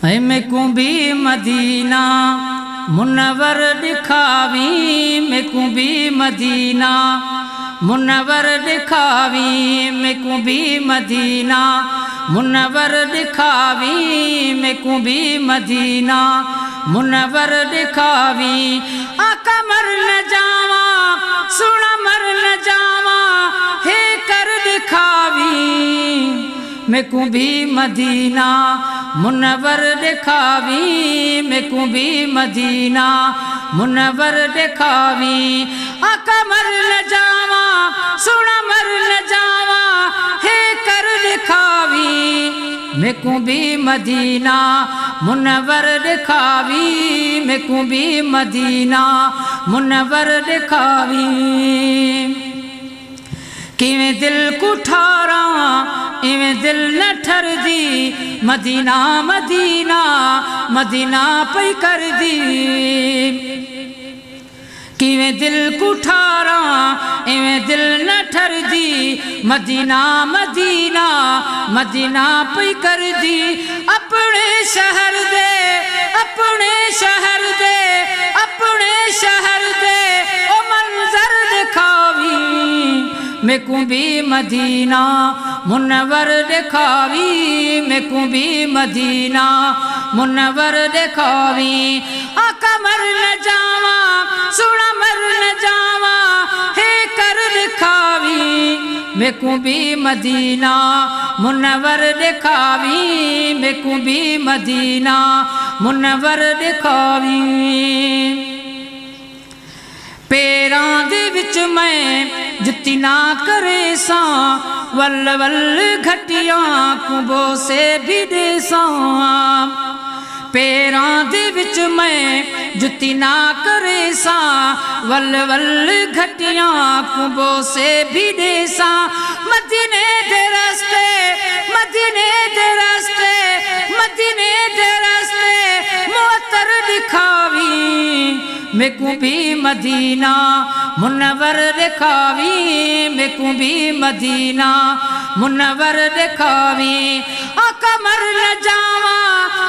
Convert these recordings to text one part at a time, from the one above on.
मैकू भी मदीना मुनव्वर दिखावी, मैकू भी मदीना मुनव्वर दिखावी, मैकू भी मदीना मुनव्वर दिखावी, मैकू भी मदीना मुनव्वर दिखावी। आका मर न जावा सुना मर न जावा हे कर दिखावी, मैकू भी मदीना मुनव्वर दिखावी, मैकू भी मदीना मुनव्वर दिखावी। आका मर न जावा सुना मर न जावा हे कर दिखावी, मैकू भी मदीना मुनव्वर दिखावी, मैकू भी मदीना मुनव्वर दिखावी। किवें दिल को ठारा इवें दिल न ठरदी, मदीना मदीना मदीना पई कर दी। किवें दिल को ठारा इवें दिल न ठरदी, मदीना मदीना मदीना पई कर दी। अपने शहर दे अपने शहर दे अपने शहर दे ओ मंजर दिखावी, मैकू भी मदीना मुनव्वर दिखावी, मैकू भी मदीना मुनव्वर दिखावी। आका मर न जावा सुना मर न जावा हे कर दिखावी, मैकू भी मदीना मुनव्वर दिखावी, मैकू भी मदीना मुनव्वर दिखावी। पैरां दे विच मैं जुत्ती ना करे सा, वल वल घटिया कुबो से भी दे सा। पैरां दे विच मैं जुत्ती ना करे सा, वल वल घटिया कुबो से भी दे सा। मदीने दे रस्ते मदीने दे रस्ते मदीने दे रस्ते मोतर दिखावी, मैकू भी मदीना मुनव्वर दिखावी, मैकू भी मदीना मुनव्वर दिखावी। आका मर न जावा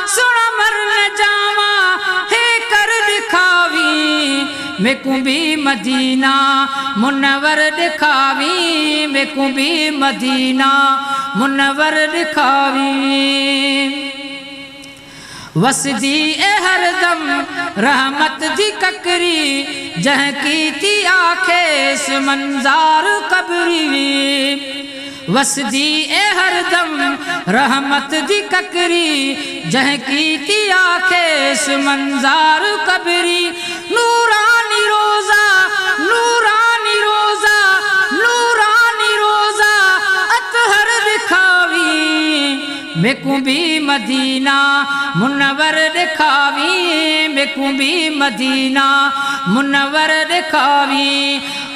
सुना मर न जावा हे कर दिखावी, मैकू भी मदीना मुनव्वर दिखावी, मैकू भी मदीना मुनव्वर दिखावी। वसदी ए हरदम रहमत दी ककरी, जह की ती आखे मंजार कबरी। वसदी ए हरदम रहमत दी ककरी, जह की ती आखे मंजार कबरी। नूरानी रोजा नूरानी रोजा नूरानी रोजा अतहर दिखावी, मैकू भी मदीना मुनव्वर दिखावी, मैकू भी मदीना मुनव्वर दिखावी।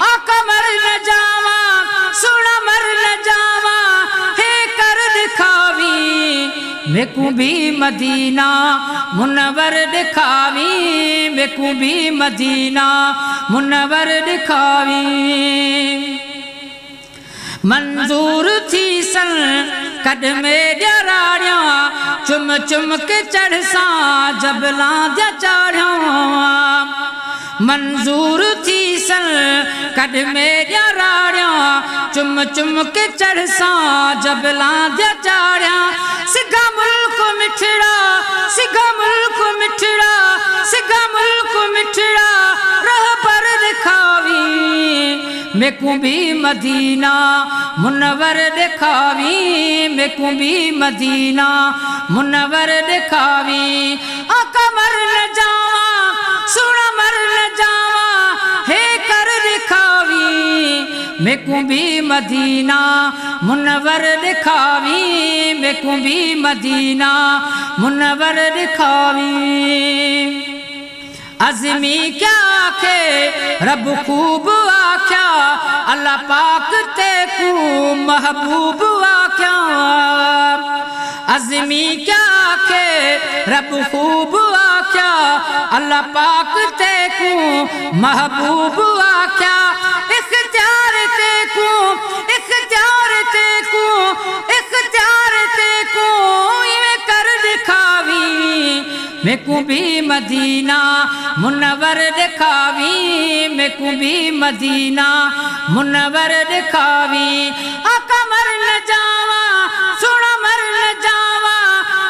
आका मर न जावा सुना मर न जावा हे कर दिखावी, मैकू भी मदीना मुनव्वर दिखावी, मैकू भी मदीना मुनव्वर दिखावी। मंजूर थी सन कदमे जराड़िया, चुम चुम के चढ़सा जबला जा चाढ़िया। मंजूर थी सन कदमे जराड़िया, चुम चुम के चढ़सा जबला जा चाढ़िया। सिगा मुल्क मिठड़ा सिगा मुल्क मिठड़ा सिगा मुल्क मिठड़ा रह पर दिखावी, मैकू भी मदीना मुनव्वर दिखावी, मैकू भी मदीना मुनव्वर दिखावी। आका मर न जावा सुना मर न जावा हे कर दिखावी, मैकू भी मदीना मुनव्वर दिखावी, मैकू भी मदीना मुनव्वर दिखावी। अज़मी क्या आखे रब खूब आख्या, अल्लाह पाक तेकू महबूब आख्या। अज़मी क्या आखे रब खूब आख्या, अल्लाह पाक तेकू महबूब आख्या। इख्तियार तेकू इख्तियार तेकू इख्तियार तेकू इवें कर दिखावी, मेकू भी मदीना मुनव्वर दिखावी, मेकू भी मदीना मुनव्वर दिखावी। आका मर न जावा सुना मर न जावा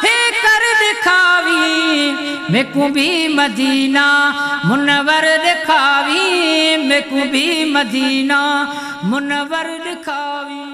हे कर दिखावी, मेकू भी मदीना मुनव्वर दिखावी, मेकू भी मदीना मुनव्वर दिखावी।